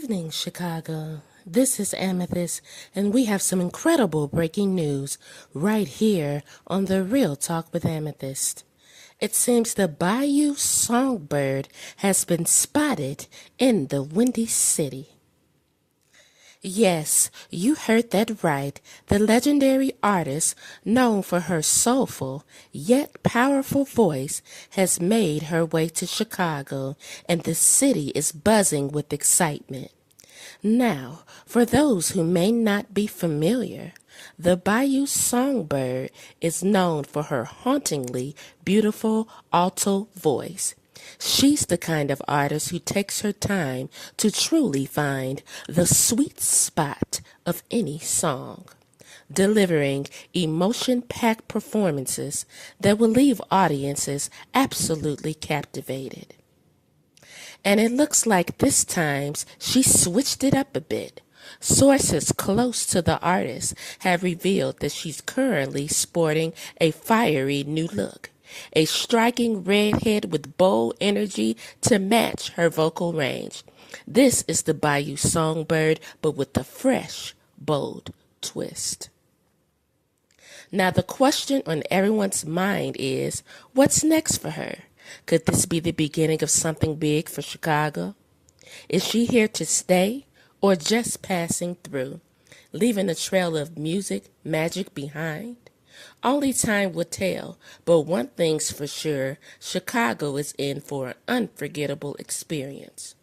evening, Chicago. This is Amethyst, and we have some incredible breaking news right here on the Real Talk with Amethyst. It seems the Bayou Songbird has been spotted in the Windy City. Yes, you heard that right. The legendary artist, known for her soulful yet powerful voice, has made her way to Chicago, and the city is buzzing with excitement. Now, for those who may not be familiar, the Bayou Songbird is known for her hauntingly beautiful alto voice. She's the kind of artist who takes her time to truly find the sweet spot of any song, delivering emotion-packed performances that will leave audiences absolutely captivated. And it looks like this time she switched it up a bit. Sources close to the artist have revealed that she's currently sporting a fiery new look, a striking redhead with bold energy to match her vocal range. This is the Bayou Songbird, but with a fresh, bold twist. Now the question on everyone's mind is, what's next for her? Could this be the beginning of something big for Chicago? Is she here to stay or just passing through, leaving a trail of music magic behind? Only time will tell, but one thing's for sure, Chicago is in for an unforgettable experience.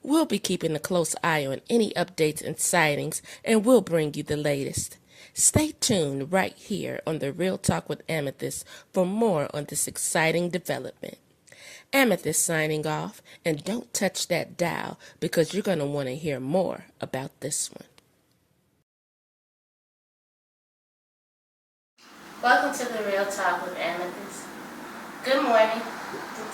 We'll be keeping a close eye on any updates and sightings, and we'll bring you the latest. Stay tuned right here on the Real Talk with Amethyst for more on this exciting development. Amethyst signing off, and don't touch that dial because you're going to want to hear more about this one. Welcome to the Real Talk with Amethyst. Good morning.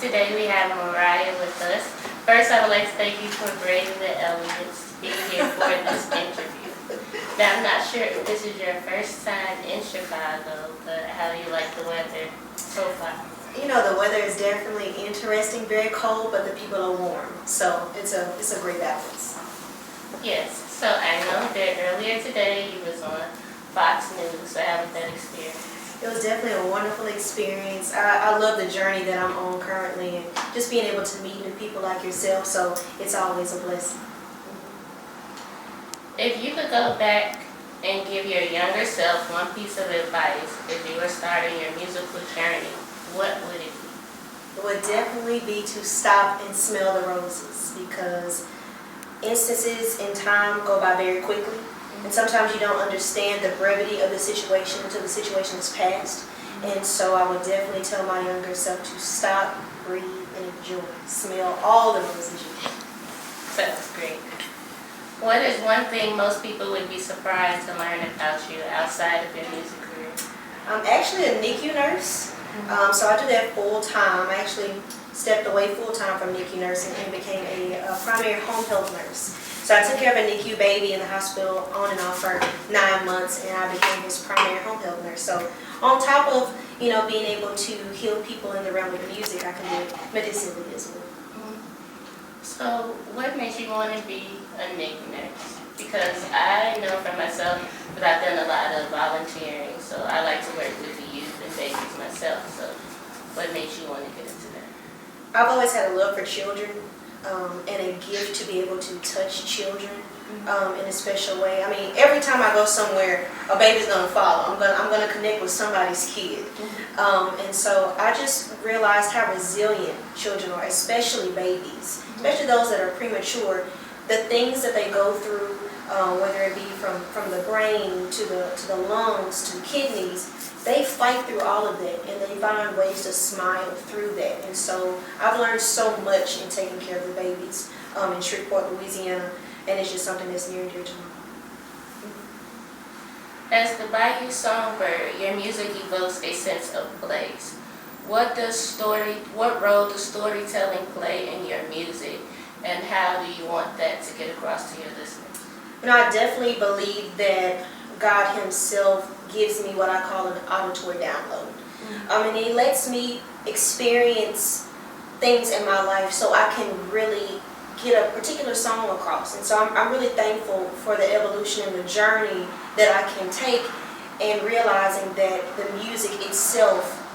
Today we have Mariah with us. First, I would like to thank you for braving the elements to be here for this interview. Now, I'm not sure if this is your first time in Chicago, but how do you like the weather so far? You know, the weather is definitely interesting, very cold, but the people are warm. So it's a great balance. Yes, so I know that earlier today you was on Fox News, so how was that experience? It was definitely a wonderful experience. I love the journey that I'm on currently and just being able to meet new people like yourself, so it's always a blessing. If you could go back and give your younger self one piece of advice as you were starting your musical journey, what would it be? It would definitely be to stop and smell the roses, because instances in time go by very quickly, and sometimes you don't understand the brevity of the situation until the situation is past. And so I would definitely tell my younger self to stop, breathe, and enjoy. Smell all the roses you can. Sounds great. What is one thing most people would be surprised to learn about you outside of your music career? I'm actually a NICU nurse. So I do that full time. I actually stepped away full time from NICU nursing and became a primary home health nurse. So I took care of a NICU baby in the hospital on and off for 9 months, and I became his primary home health nurse. So on top of being able to heal people in the realm of music, I can do it medicinally as well. So what made you want to be a NICU nurse? Because I know for myself that I've done a lot of volunteering, so I like to work with the youth and babies myself. So what made you want to get into that? I've always had a love for children and a gift to be able to touch children in a special way. I mean, every time I go somewhere, a baby's going to follow. I'm going to connect with somebody's kid. And so I just realized how resilient children are, especially babies, especially those that are premature. The things that they go through, whether it be from the brain to the lungs to the kidneys, they fight through all of that, and they find ways to smile through that. And so I've learned so much in taking care of the babies in Shreveport, Louisiana, and it's just something that's near and dear to my heart. As the Bayou Songbird, your music evokes a sense of place. What role does storytelling play in your music, and how do you want that to get across to your listeners? I definitely believe that God Himself gives me what I call an auditory download. And He lets me experience things in my life so I can really get a particular song across. And so I'm really thankful for the evolution and the journey that I can take, and realizing that the music itself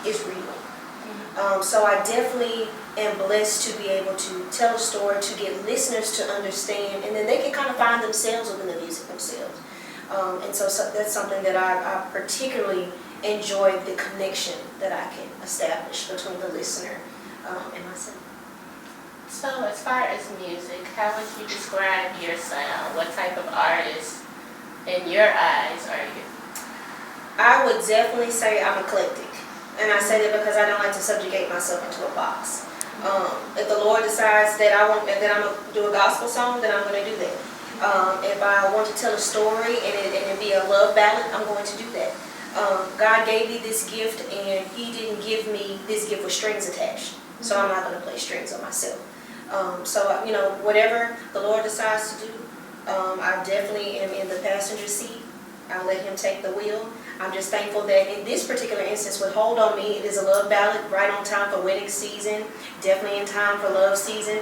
is real. So I definitely am blessed to be able to tell a story, to get listeners to understand, and then they can kind of find themselves within the music themselves. And so that's something that I particularly enjoy, the connection that I can establish between the listener and myself. So as far as music, how would you describe your sound? What type of artist in your eyes are you? I would definitely say I'm eclectic. And I say that because I don't like to subjugate myself into a box. If the Lord decides that I'm going to do a gospel song, then I'm going to do that. If I want to tell a story and it be a love ballad, I'm going to do that. God gave me this gift, and He didn't give me this gift with strings attached. So I'm not going to play strings on myself. So, whatever the Lord decides to do, I definitely am in the passenger seat. I'll let Him take the wheel. I'm just thankful that in this particular instance with Hold On Me, it is a love ballad right on time for wedding season, definitely in time for love season.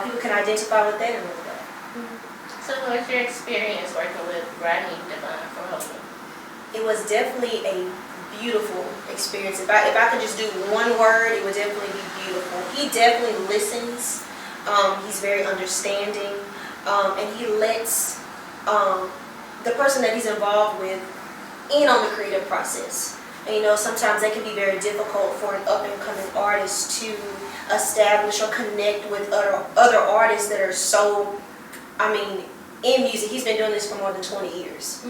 People can identify with that and with that. So what's your experience working with Rodney Devon from Hold On? It was definitely a beautiful experience. If I could just do one word, it would definitely be beautiful. He definitely listens. He's very understanding. And he lets the person that he's involved with in on the creative process. And sometimes that can be very difficult for an up-and-coming artist to establish or connect with other artists that are so, in music. He's been doing this for more than 20 years.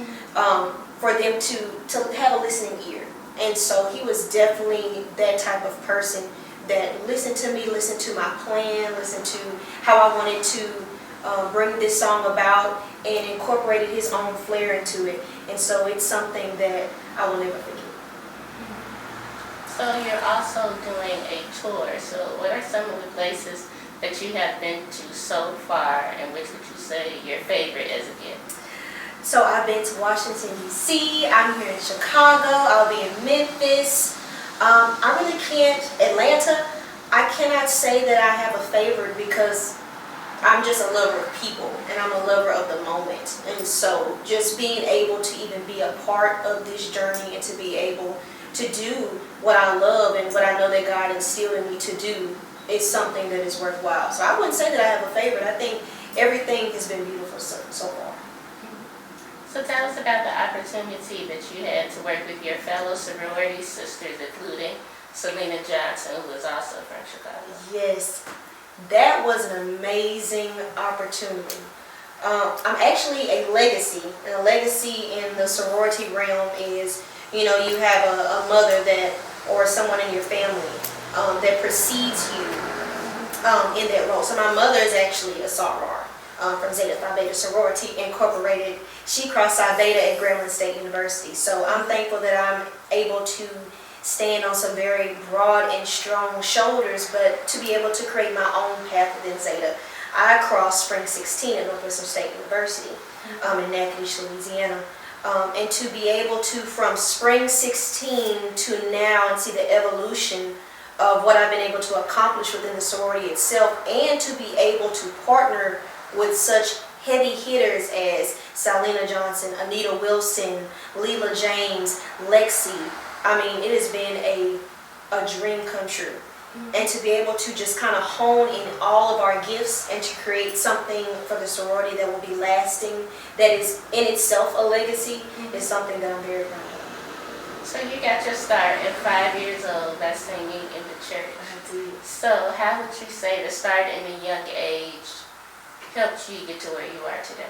For them to have a listening ear. And so he was definitely that type of person that listened to me, listened to my plan, listened to how I wanted to bring this song about, and incorporated his own flair into it. And so it's something that I will never forget. So you're also doing a tour. So what are some of the places that you have been to so far, and which would you say your favorite as of yet? So I've been to Washington, D.C., I'm here in Chicago, I'll be in Memphis. I really can't, Atlanta, I cannot say that I have a favorite because I'm just a lover of people and I'm a lover of the moment. And so just being able to even be a part of this journey and to be able to do what I love and what I know that God instilled in me to do is something that is worthwhile. So I wouldn't say that I have a favorite. I think everything has been beautiful so far. So tell us about the opportunity that you had to work with your fellow sorority sisters, including Selena Johnson, who is also from Chicago. Yes, that was an amazing opportunity. I'm actually a legacy, and a legacy in the sorority realm is, you have a mother or someone in your family that precedes you in that role. So my mother is actually a soror. From Zeta Phi Beta Sorority Incorporated. She crossed Psi Beta at Grambling State University. So I'm thankful that I'm able to stand on some very broad and strong shoulders, but to be able to create my own path within Zeta. I crossed Spring 16 at Northwestern State University in Natchitoches, Louisiana. And to be able to, from Spring 16 to now, and see the evolution of what I've been able to accomplish within the sorority itself, and to be able to partner with such heavy hitters as Selena Johnson, Anita Wilson, Leela James, Lexi. It has been a dream come true. And to be able to just kind of hone in all of our gifts and to create something for the sorority that will be lasting, that is in itself a legacy, is something that I'm very proud of. So you got your start at 5 years old by singing in the church. I did. So how would you say the start in a young age helped you get to where you are today?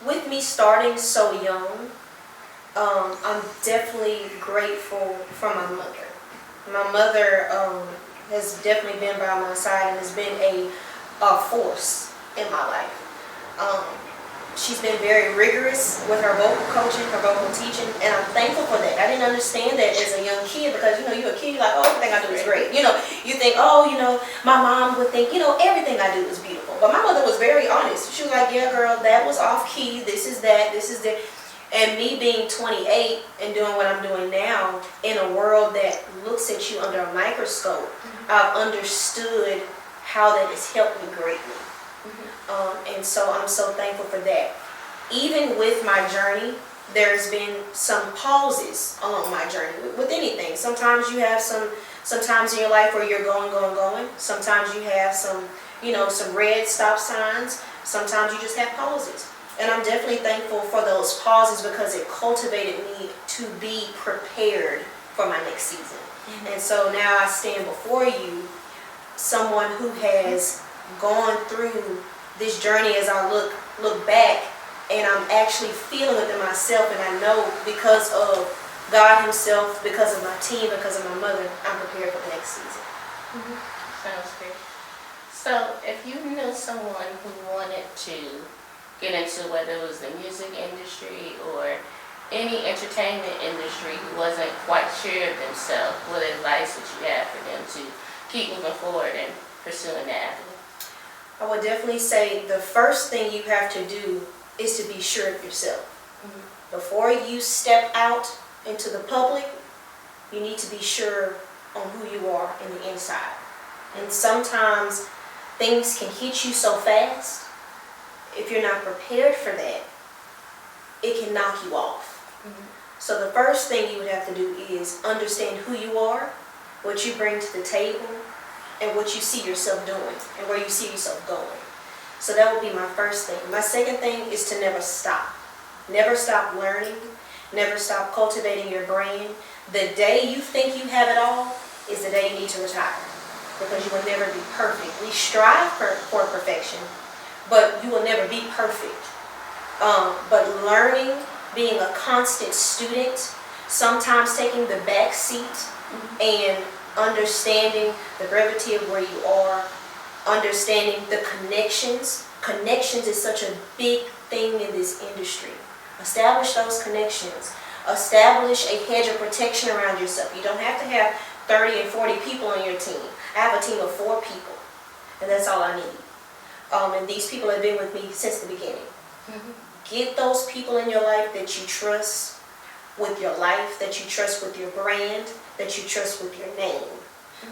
With me starting so young, I'm definitely grateful for my mother. My mother has definitely been by my side and has been a force in my life. She's been very rigorous with her vocal coaching, her vocal teaching, and I'm thankful for that. I didn't understand that as a young kid because, you're a kid, you're like, oh, everything I do is great. You think, my mom would think, everything I do is beautiful. But my mother was very honest. She was like, yeah, girl, that was off key. This is that. This is that. And me being 28 and doing what I'm doing now in a world that looks at you under a microscope, I've understood how that has helped me greatly. And so I'm so thankful for that. Even with my journey, there's been some pauses along my journey with anything. Sometimes you have sometimes in your life where you're going. Sometimes you have some red stop signs. Sometimes you just have pauses. And I'm definitely thankful for those pauses because it cultivated me to be prepared for my next season. And so now I stand before you, someone who has gone through this journey as I look back, and I'm actually feeling within myself, and I know because of God himself, because of my team, because of my mother, I'm prepared for the next season. Sounds great. So if you knew someone who wanted to get into whether it was the music industry or any entertainment industry who wasn't quite sure of themselves, what advice would you have for them to keep moving forward and pursuing that avenue? I would definitely say the first thing you have to do is to be sure of yourself. Before you step out into the public, you need to be sure on who you are in the inside. And sometimes things can hit you so fast, if you're not prepared for that, it can knock you off. So the first thing you would have to do is understand who you are, what you bring to the table, and what you see yourself doing, and where you see yourself going. So that would be my first thing. My second thing is to never stop. Never stop learning. Never stop cultivating your brain. The day you think you have it all is the day you need to retire, because you will never be perfect. We strive for perfection, but you will never be perfect. But learning, being a constant student, sometimes taking the back seat and understanding the brevity of where you are, understanding the connections. Connections is such a big thing in this industry. Establish those connections. Establish a hedge of protection around yourself. You don't have to have 30 and 40 people on your team. I have a team of 4 people, and that's all I need. And these people have been with me since the beginning. Get those people in your life that you trust with your life, that you trust with your brand, that you trust with your name.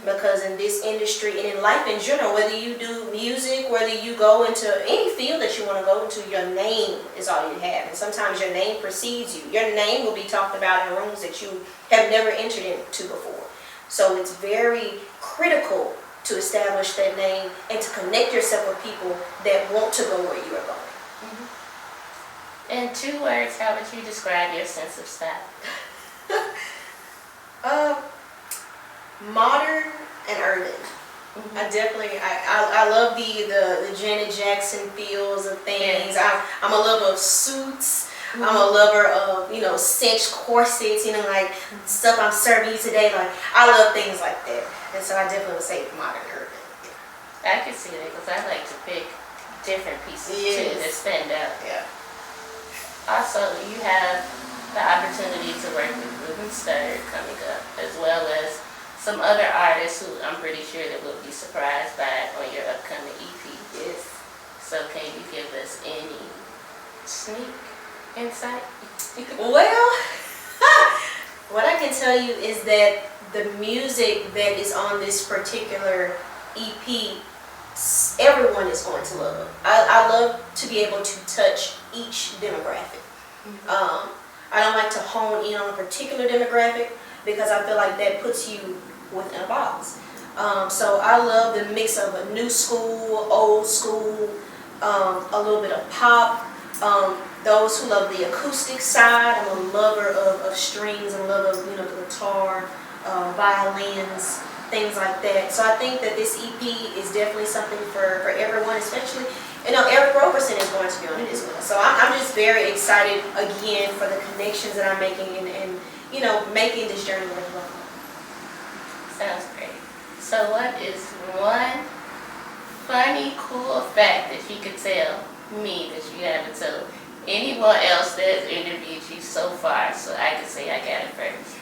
Because in this industry and in life in general, whether you do music, whether you go into any field that you want to go into, your name is all you have. And sometimes your name precedes you. Your name will be talked about in rooms that you have never entered into before. So it's very critical to establish that name and to connect yourself with people that want to go where you are going. In 2 words, how would you describe your sense of style? Modern and urban. I love the Janet Jackson feels of things. I'm a lover of suits. I'm a lover of cinch corsets. Like stuff I'm serving you today. Like I love things like that. And so I definitely would say modern urban. I can see that because I like to pick different pieces too that stand out. Yeah. Also, you have the opportunity to work with Ruben Studdard coming up, as well as some other artists who I'm pretty sure that will be surprised by on your upcoming EP. Yes. So can you give us any sneak insight? Well, what I can tell you is that the music that is on this particular EP, everyone is going to love. I love to be able to touch each demographic. I don't like to hone in on a particular demographic because I feel like that puts you within a box. So I love the mix of a new school, old school, a little bit of pop. Those who love the acoustic side, I'm a lover of strings, I'm a lover of the guitar, violins, things like that. So I think that this EP is definitely something for everyone, especially Eric Roberson is going to be on it as well. So I'm just very excited again for the connections that I'm making and making this journey worthwhile. Sounds great. So what is one funny, cool fact that you could tell me that you haven't told anyone else that's interviewed you so far, so I can say I got it first?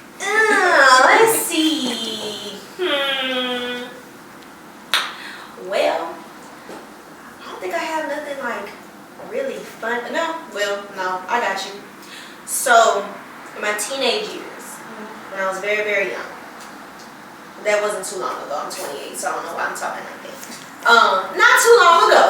Let's see. Well, I don't think I have nothing like really fun. No, I got you. So, in my teenage years, when I was very, very young, That wasn't too long ago. I'm 28, so I don't know why I'm talking like that. Not too long ago,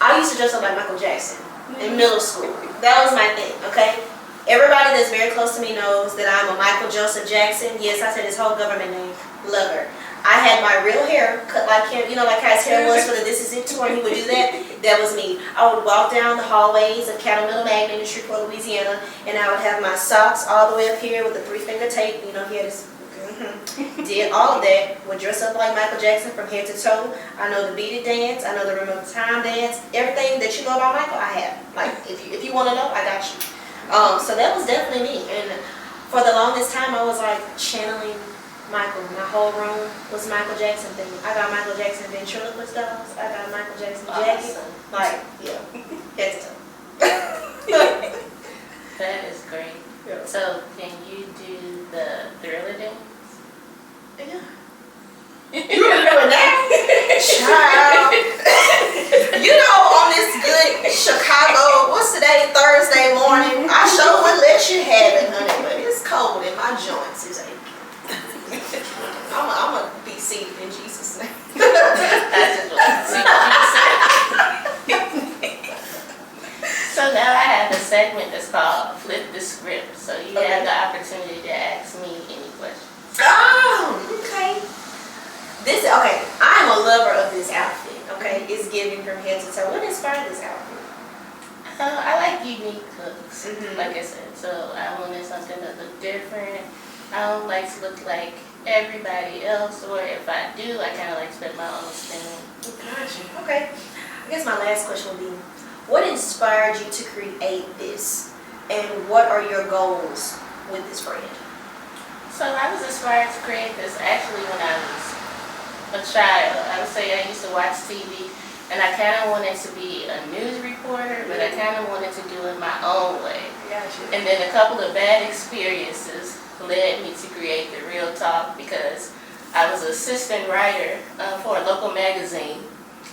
I used to dress up like Michael Jackson in middle school. That was my thing, okay? Everybody that's very close to me knows that I'm a Michael Joseph Jackson. Yes, I said his whole government name. Love her. I had my real hair cut like him, you know, like how his hair was for the This Is It tour, and he would do that. That was me. I would walk down the hallways of Cattle Mill Magnet in Shreveport, Louisiana, and I would have my socks all the way up here with the 3-finger tape. You know, he had his... Did all of that. Would dress up like Michael Jackson from head to toe. I know the Beat It dance. I know the Remember the Time dance. Everything that you know about Michael, I have. Like, if you want to know, I got you. So that was definitely me. And for the longest time, I was like channeling Michael. My whole room was Michael Jackson thing. I got Michael Jackson ventriloquist dolls. I got Michael Jackson jacket. Like, yeah, head to toe. That is great. Yeah. So, can you do the Thriller dance? Yeah. You remember that? Child. You know, on this good Chicago, what's today, Thursday morning, I sure would let you have it, honey, but it's cold and my joints is aching. I'm going to be seated in Jesus' name. I just want to see what you say. So now I have a segment that's called Flip the Script. So you have the opportunity to ask me any questions. Oh, okay. Okay, I'm a lover of this outfit, okay? It's giving from head to toe. What inspired this outfit? I like unique looks, Mm-hmm. like I said. So I wanted something that looked different. I don't like to look like everybody else, or if I do, I kind of like to put my own spin. Gotcha. Okay. I guess my last question would be, what inspired you to create this, and what are your goals with this brand? So I was inspired to create this actually when I was a child. I would say I used to watch TV, and I kind of wanted to be a news reporter, but I kind of wanted to do it my own way. Gotcha. And then a couple of bad experiences led me to create The Real Talk, because I was an assistant writer for a local magazine,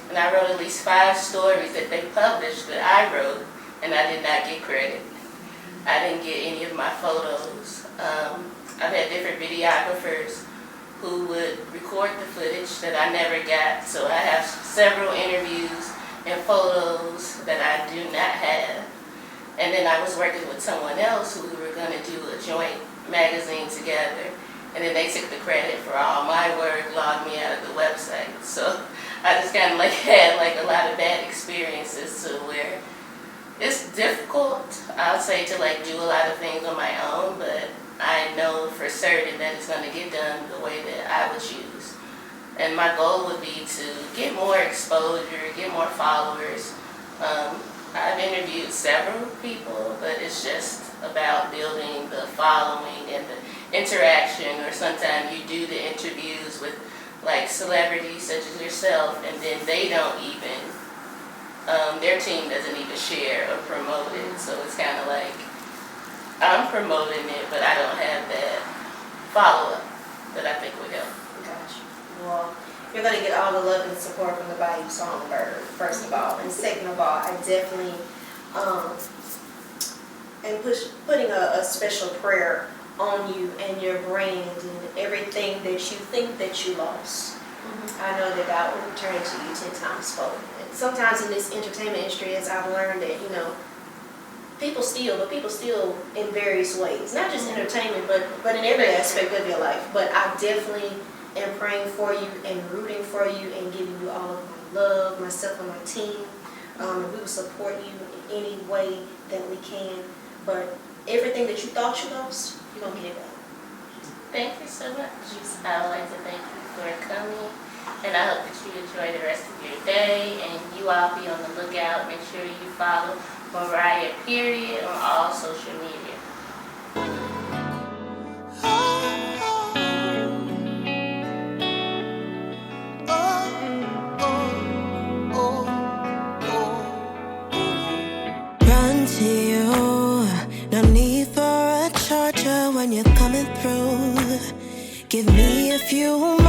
and I wrote at least 5 stories that they published that I wrote, and I did not get credit. I didn't get any of my photos. I've had different videographers who would record the footage that I never got, so I have several interviews and photos that I do not have. And then I was working with someone else who we were going to do a joint magazine together, and then they took the credit for all my work, logged me out of the website. So I just kind of like had like a lot of bad experiences to where it's difficult, I would say, to like do a lot of things on my own, but I know for certain that it's going to get done the way that I would choose. And my goal would be to get more exposure, get more followers. I've interviewed several people, but it's just about building the following and the interaction, or sometimes you do the interviews with like celebrities such as yourself, and then they don't even, their team doesn't even share or promote it. So it's kind of like, I'm promoting it, but I don't have that follow-up that I think would help. Gotcha. Well, you're going to get all the love and support from the Bayou Songbird, first of all. And second of all, I definitely am putting a special prayer on you and your brand and everything that you think that you lost. Mm-hmm. I know that God will return it to you 10 times fold. And sometimes in this entertainment industry, as I've learned that, you know, people steal in various ways. Not just entertainment, but in every aspect of your life. But I definitely am praying for you and rooting for you and giving you all of my love, myself and my team. We will support you in any way that we can. But everything that you thought you lost, you're going to get it back. Thank you so much. I would like to thank you for coming, and I hope that you enjoy the rest of your day, and you all be on the lookout. Make sure you follow Mariah, period, on all social media. Run to you, no need for a charger when you're coming through. Give me a few